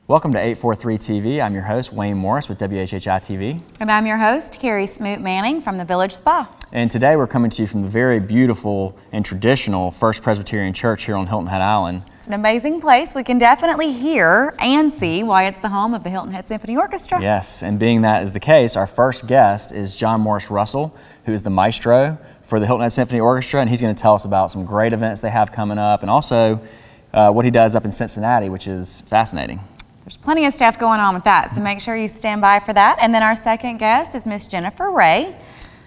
Welcome to 843 TV. I'm your host, Wayne Morris with WHHI-TV. And I'm your host, Carrie Smoot Manning from the Village Spa. And today we're coming to you from the very beautiful and traditional First Presbyterian Church here on Hilton Head Island. It's an amazing place. We can definitely hear and see why it's the home of the Hilton Head Symphony Orchestra. Yes, and being that is the case, our first guest is John Morris Russell, who is the maestro for the Hilton Head Symphony Orchestra, and he's going to tell us about some great events they have coming up, and also what he does up in Cincinnati, which is fascinating. There's plenty of stuff going on with that, so make sure you stand by for that. And then our second guest is Miss Jennifer Ray.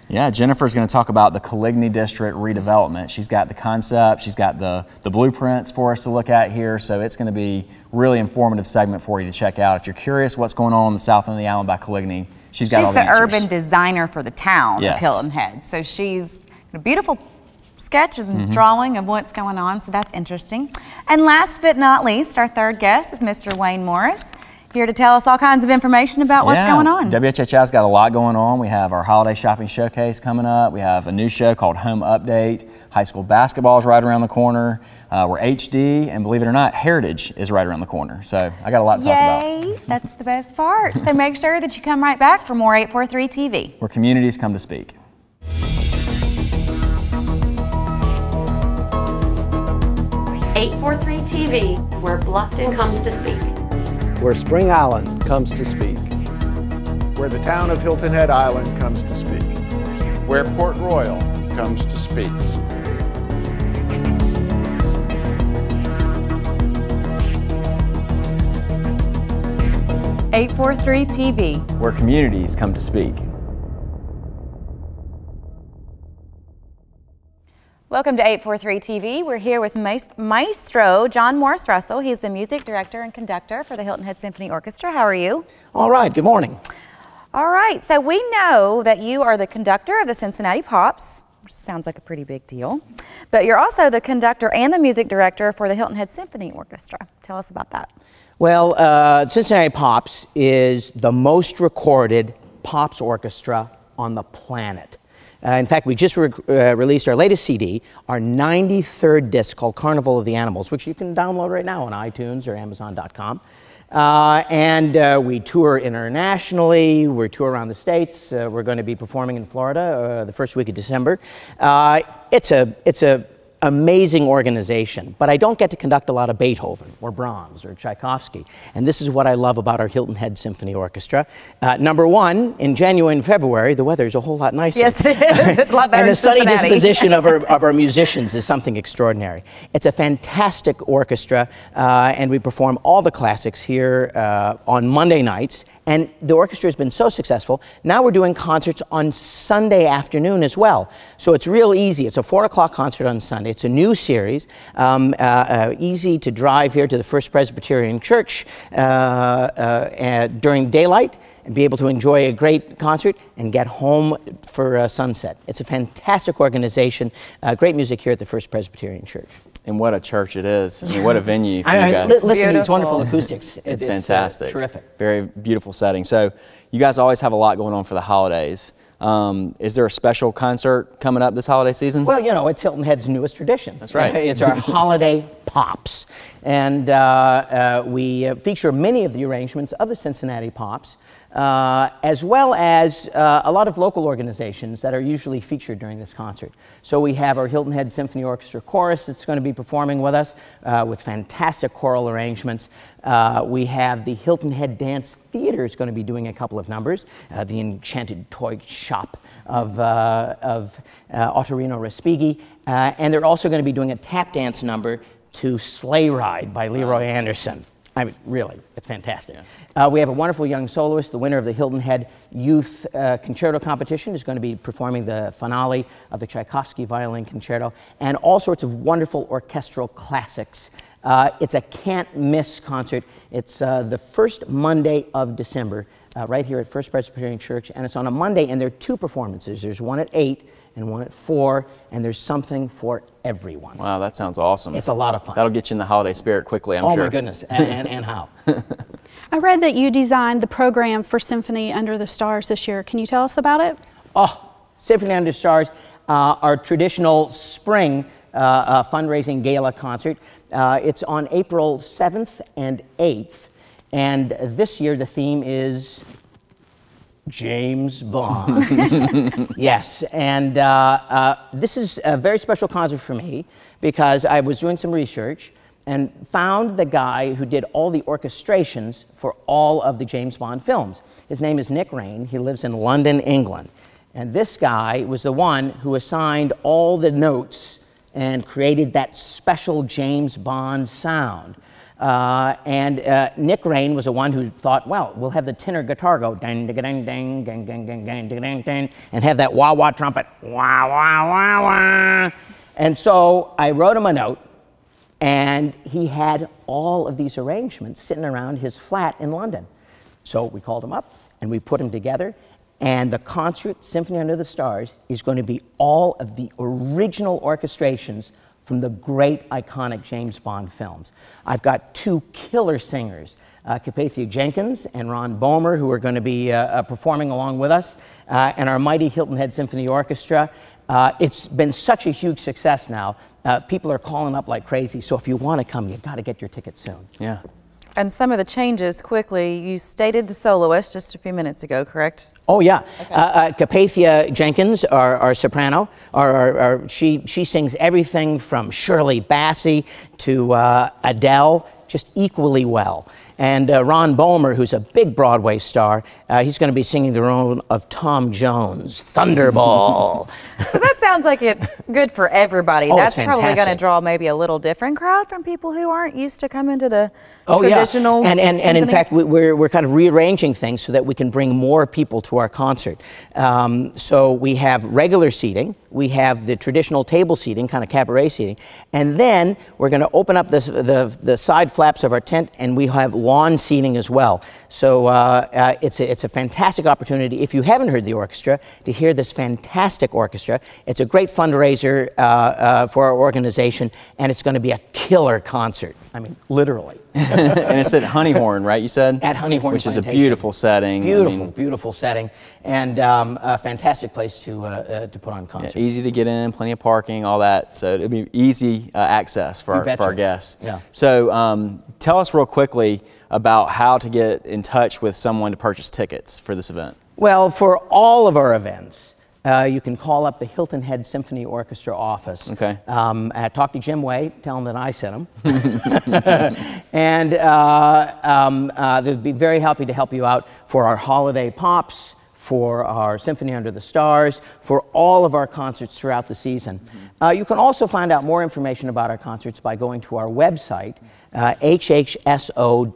Yeah, Jennifer's going to talk about the Coligny District redevelopment. She's got the concept, she's got the blueprints for us to look at here, so it's going to be a really informative segment for you to check out. If you're curious what's going on the south end of the island by Coligny, she's got all the answers. She's the urban designer for the town of Hilton Head, so she's a beautiful sketch and drawing of what's going on, so that's interesting. And last but not least, our third guest is Mr. Wayne Morris, here to tell us all kinds of information about what's going on. WHHI's got a lot going on. We have our holiday shopping showcase coming up. We have a new show called Home Update. High school basketball is right around the corner. We're HD, and believe it or not, Heritage is right around the corner. So I got a lot to talk about. Yay, that's the best part. So make sure that you come right back for more 843 TV. Where communities come to speak. 843 TV, where Bluffton comes to speak. Where Spring Island comes to speak. Where the town of Hilton Head Island comes to speak. Where Port Royal comes to speak. .843 TV, where communities come to speak. Welcome to 843 TV. We're here with Maestro John Morris Russell. He's the music director and conductor for the Hilton Head Symphony Orchestra. How are you? All right, good morning. All right, so we know that you are the conductor of the Cincinnati Pops, which sounds like a pretty big deal, but you're also the conductor and the music director for the Hilton Head Symphony Orchestra. Tell us about that. Well, Cincinnati Pops is the most recorded Pops orchestra on the planet. In fact, we just released our latest CD, our 93rd disc called Carnival of the Animals, which you can download right now on iTunes or Amazon.com. We tour internationally, we tour around the States. We're going to be performing in Florida the first week of December. It's a amazing organization, but I don't get to conduct a lot of Beethoven or Brahms or Tchaikovsky, and this is what I love about our Hilton Head Symphony Orchestra. Number one, in January and February, the weather is a whole lot nicer. Yes, it is. It's a lot better. And the sunny disposition of our musicians is something extraordinary. It's a fantastic orchestra, and we perform all the classics here on Monday nights. And the orchestra has been so successful, now we're doing concerts on Sunday afternoon as well. So it's real easy. It's a 4 o'clock concert on Sunday. It's a new series, easy to drive here to the First Presbyterian Church during daylight and be able to enjoy a great concert and get home for sunset. It's a fantastic organization, great music here at the First Presbyterian Church. And what a church it is. I mean, what a venue for you guys. Listen to these wonderful acoustics. It's fantastic. Terrific. Very beautiful setting. So you guys always have a lot going on for the holidays. Is there a special concert coming up this holiday season? Well, you know, it's Hilton Head's newest tradition. That's right. It's our holiday Pops. And we feature many of the arrangements of the Cincinnati Pops, as well as a lot of local organizations that are usually featured during this concert. So we have our Hilton Head Symphony Orchestra Chorus that's going to be performing with us with fantastic choral arrangements. We have the Hilton Head Dance Theater is going to be doing a couple of numbers. The Enchanted Toy Shop of Ottorino Respighi. And they're also going to be doing a tap dance number to Sleigh Ride by Leroy Anderson. I mean, really, it's fantastic. Yeah. We have a wonderful young soloist. The winner of the Hilton Head Youth Concerto Competition is going to be performing the finale of the Tchaikovsky Violin Concerto, and all sorts of wonderful orchestral classics. It's a can't-miss concert. It's the first Monday of December, right here at First Presbyterian Church, and it's on a Monday, and there are two performances. There's one at 8 and one at 4, and there's something for everyone. Wow, that sounds awesome. It's a lot of fun. That'll get you in the holiday spirit quickly, I'm sure. Oh my goodness, and how? I read that you designed the program for Symphony Under the Stars this year. Can you tell us about it? Oh, Symphony Under the Stars, our traditional spring fundraising gala concert. It's on April 7th and 8th. And this year the theme is James Bond. Yes, and this is a very special concert for me because I was doing some research and found the guy who did all the orchestrations for all of the James Bond films. His name is Nick Raine. He lives in London, England. And this guy was the one who assigned all the notes and created that special James Bond sound. Nick Raine was the one who thought, well, we'll have the tenor guitar go dang, dang, dang, dang, dang, dang, dang, dang, dang, and have that wah-wah trumpet, wah-wah-wah-wah. And so I wrote him a note, and he had all of these arrangements sitting around his flat in London. So we called him up, and we put them together, and the concert, Symphony Under the Stars, is going to be all of the original orchestrations from the great iconic James Bond films. I've got two killer singers, Carpathia Jenkins and Ron Boehmer, who are going to be performing along with us, and our mighty Hilton Head Symphony Orchestra. It's been such a huge success now. People are calling up like crazy, so if you want to come, you've got to get your ticket soon. Yeah. And some of the changes, quickly, you stated the soloist just a few minutes ago, correct? Oh, yeah. Okay. Carpathia Jenkins, our soprano, she sings everything from Shirley Bassey to Adele, just equally well. And Ron Boehmer, who's a big Broadway star, he's going to be singing the role of Tom Jones, Thunderball. So that sounds like it's good for everybody. Oh, that's it's probably going to fantastic. draw maybe a little different crowd from people who aren't used to coming to the traditional and in symphony. fact, we're kind of rearranging things so that we can bring more people to our concert. So we have regular seating, we have the traditional table seating, kind of cabaret seating, and then we're going to open up the side flaps of our tent, and we have lawn seating as well. So it's a fantastic opportunity, if you haven't heard the orchestra, to hear this fantastic orchestra. It's a great fundraiser for our organization, and it's going to be a killer concert. I mean, literally. And it's at Honeyhorn, right, you said? At Honeyhorn Which Plantation. is a beautiful setting. Beautiful setting, and a fantastic place to put on concerts. Yeah, easy to get in, plenty of parking, all that. So it'll be easy access for our guests. Yeah. So tell us real quickly about how to get in touch with someone to purchase tickets for this event. Well, for all of our events, you can call up the Hilton Head Symphony Orchestra office. Okay. Talk to Jim Way, tell him that I sent him. And they'll be very happy to help you out for our holiday pops, for our Symphony Under the Stars, for all of our concerts throughout the season. You can also find out more information about our concerts by going to our website, hhso.org,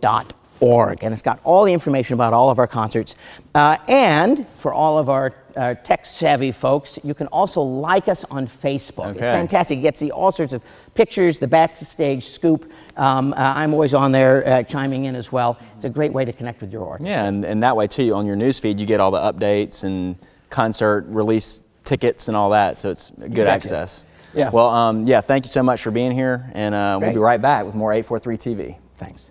and it's got all the information about all of our concerts. And for all of our tech-savvy folks, you can also like us on Facebook. Okay. It's fantastic. You get to see all sorts of pictures, the backstage scoop. I'm always on there chiming in as well. It's a great way to connect with your orchestra. Yeah, and that way, too, on your newsfeed, you get all the updates and concert release tickets and all that, so it's good access. Yeah. Well, yeah, thank you so much for being here, and we'll be right back with more 843 TV. Thanks.